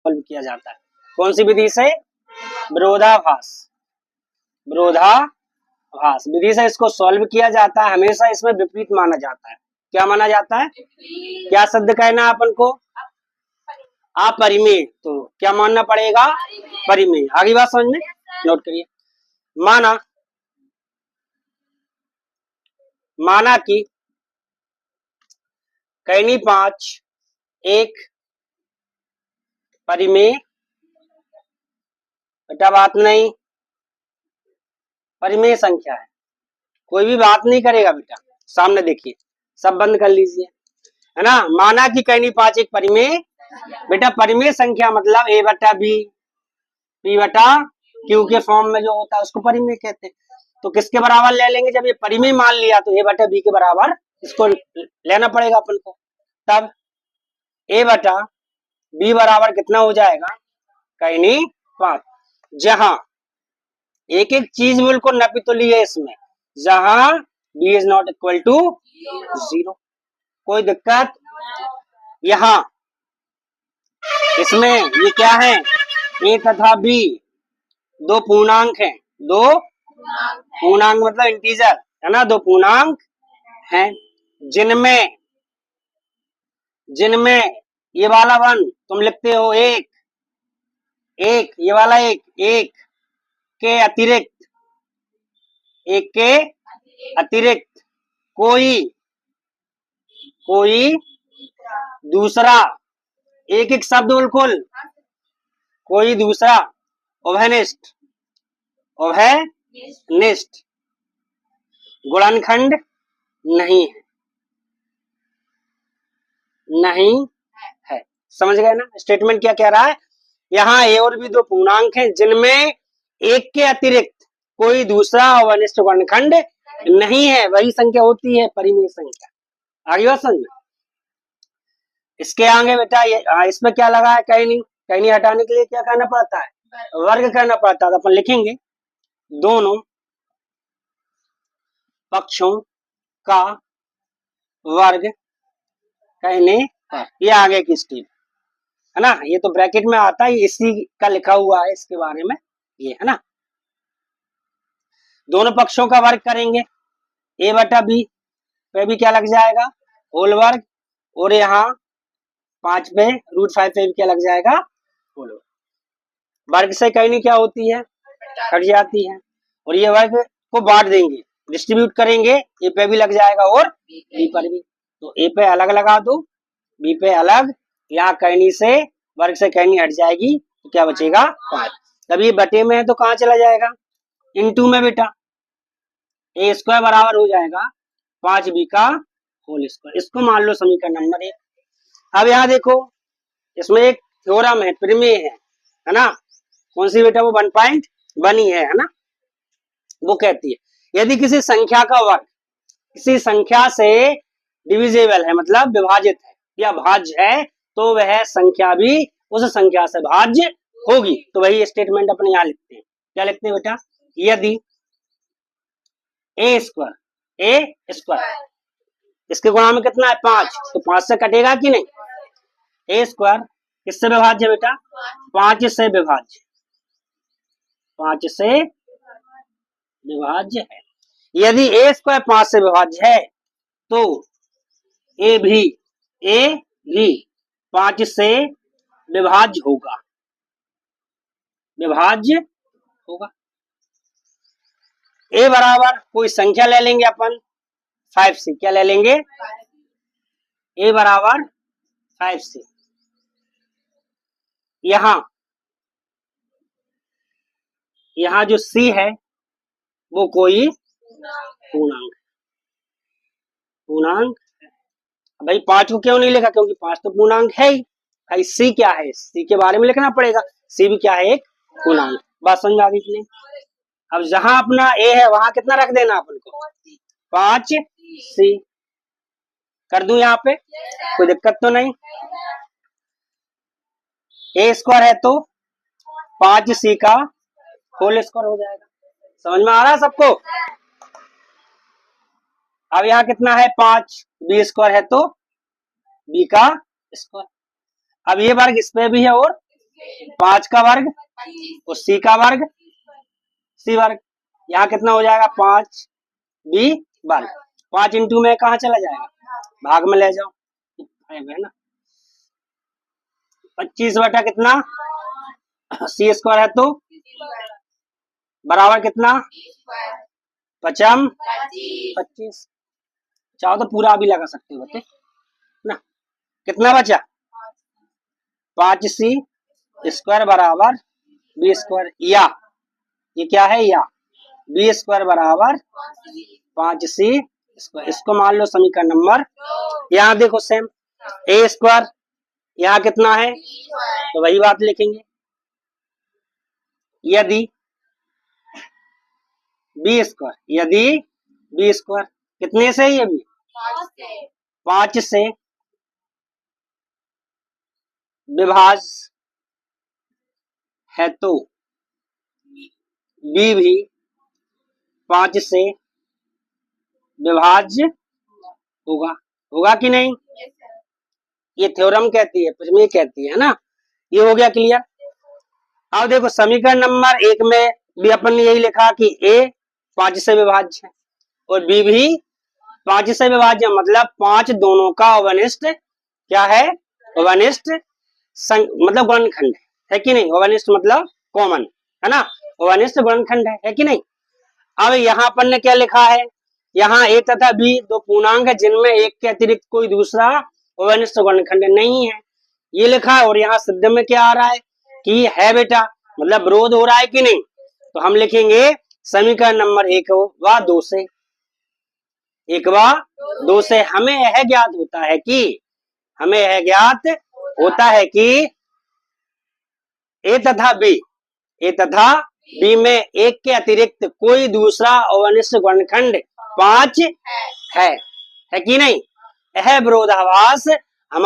Solve किया जाता है। कौन सी विधि से? विरोधाभास विधि से इसको सॉल्व किया जाता है। हमेशा इसमें विपरीत माना जाता है। क्या माना जाता है? क्या शब्द कहना है अपन को? अपरिमेय। तो क्या मानना पड़ेगा? परिमेय। आगे बात समझ में, नोट करिए। माना कि कैनी 5 एक परिमेय, बेटा बात नहीं, परिमेय संख्या है। कोई भी बात नहीं करेगा बेटा, सामने देखिए, सब बंद कर लीजिए, है ना। माना कि कैनी 5 एक परिमेय, बेटा परिमेय संख्या मतलब a बटा b, p बटा q के फॉर्म में जो होता है उसको परिमेय कहते हैं। तो किसके बराबर ले लेंगे? जब ये परिमेय मान लिया तो a बटा b के बराबर इसको लेना पड़ेगा अपन को। तब a बटा b बराबर कितना हो जाएगा? कैनी 5। जहां एक एक चीज बिल्कुल नपी तो ली है इसमें, जहां b is not equal to 0। कोई दिक्कत? यहाँ इसमें ये क्या है? a तथा b दो पूर्णांक हैं। दो पूर्णांक मतलब इंटीजर, है ना। दो पूर्णांक हैं जिनमें ये वाला 1 तुम लिखते हो एक, ये वाला एक के अतिरिक्त कोई दूसरा एक शब्द बिल्कुल, कोई दूसरा उभयनिष्ठ गुणनखंड नहीं है। समझ गए ना? स्टेटमेंट क्या कह रहा है? यहाँ ए और बी दो पूर्णांक हैं जिनमें एक के अतिरिक्त कोई दूसरा अवनिष्ठ गुणनखंड नहीं है, वही संख्या होती है परिमेय संख्या। आगे बात समझ। इसके आगे बेटा इसमें क्या लगा है? कैनी हटाने के लिए क्या करना पड़ता है? वर्ग करना पड़ता है। तो अपन लिखेंगे दोनों पक्षों का वर्ग कहने पर। ये आगे की स्टेप है ना, ये तो ब्रैकेट में आता है, इसी का लिखा हुआ है इसके बारे में, ये है ना। दोनों पक्षों का वर्ग करेंगे, a बटा b पे भी क्या लग जाएगा? होल वर्ग, और यहाँ 5 पे √5 पे भी क्या लग जाएगा? होल वर्ग। वर्ग से कैनी क्या होती है? कट जाती है। और ये वर्ग को बांट देंगे, डिस्ट्रीब्यूट करेंगे, ए पे भी लग जाएगा और बी पर भी। तो ए पे अलग लगा दो, बी पे अलग, यहाँ कैनी से वर्ग से कैनी हट जाएगी, तो क्या बचेगा? 5। तब ये बटे में है तो कहाँ चला जाएगा? इनटू में बेटा, ए स्क्वायर बराबर हो जाएगा 5b का होल स्क्वायर। इसको मान लो समीकरण नंबर 1। अब यहाँ देखो, इसमें एक थ्योरम है, प्रमेय है ना। कौन सी बेटा? वो 1.1 ही है ना। वो कहती है यदि किसी संख्या का वर्ग किसी संख्या से डिविजिबल है, मतलब विभाजित है या भाज्य है, तो वह संख्या भी उस संख्या से भाज्य होगी। तो वही स्टेटमेंट अपने यहाँ लिखते हैं। क्या लिखते हैं बेटा? यदि ए स्क्वायर इसके गुणा में कितना है? 5, तो 5 से कटेगा कि नहीं? ए स्क्वायर किससे विभाज्य है बेटा? 5 से विभाज्य, 5 से विभाज्य है। यदि ए स्क्वायर 5 से विभाज्य है तो ए भी 5 से विभाज्य होगा, ए बराबर कोई संख्या ले लेंगे अपन 5 से। क्या ले लेंगे? ए बराबर 5 से। यहाँ जो सी है वो कोई पूर्णांक भाई 5 को क्यों नहीं लिखा? क्योंकि 5 तो पूर्णांक है ही। भाई सी क्या है? सी के बारे में लिखना पड़ेगा। सी भी क्या है? एक पूर्णांक। बात समझ आ गई कि नहीं? अब जहां अपना ए है वहां कितना रख देना अपन को? 5c कर दूं यहाँ पे, कोई दिक्कत तो नहीं। ए स्क्वायर है तो 5c का होल स्क्वायर हो जाएगा। समझ में आ रहा है सबको? अब यहाँ कितना है? 5, बी स्क्वायर है तो b का स्क्वायर। अब ये वर्ग इस पे भी है और 5 का वर्ग और c का वर्ग c वर्ग, यहाँ कितना हो जाएगा 5 b वर्ग, 5 इंटू में कहाँ चला जाएगा, भाग में ले जाओ, है ना, 25 बटा कितना c स्क्वायर है तो बराबर कितना 25, चाहो तो पूरा भी लगा सकते हो बच्चे ना। कितना बचा 5c स्क्वायर बराबर b स्क्वायर, या ये क्या है, या b स्क्वायर बराबर 5c स्क्वायर, इसको मान लो समीकरण नंबर। यहाँ देखो सेम a स्क्वायर, यहाँ कितना है तो वही बात लिखेंगे, यदि b स्क्वायर, यदि b स्क्वायर कितने से, ये भी 5 से विभाज्य है तो b भी 5 से विभाज्य होगा, होगा कि नहीं, ये थ्योरम कहती है, प्रमेय कहती है ना। ये हो गया क्लियर। अब देखो समीकरण नंबर 1 में भी अपन ने यही लिखा कि a 5 से विभाज्य है और b भी 5 से विभाज्य, मतलब 5 दोनों का अवनिष्ठ क्या है, अवनिष्ठ मतलब गुणनखंड है कि नहीं, अवनिष्ठ मतलब कॉमन है ना, अवनिष्ठ गुणनखंड है कि नहीं। अब यहाँ अपन ने क्या लिखा है, यहाँ a तथा b दो पूर्णांक है जिनमें एक के अतिरिक्त कोई दूसरा अवनिष्ठ गुणनखंड नहीं है, ये लिखा है। और यहाँ सिद्ध में क्या आ रहा है कि है बेटा, मतलब विरोध हो रहा है कि नहीं, तो हम लिखेंगे समीकरण नंबर 1 व 2 से, 1 व 2 से हमें यह ज्ञात होता है कि, हमें यह ज्ञात होता है कि a तथा b में एक के अतिरिक्त कोई दूसरा अवनिष्ठ गुणनखंड 5 है कि नहीं। यह विरोधाभास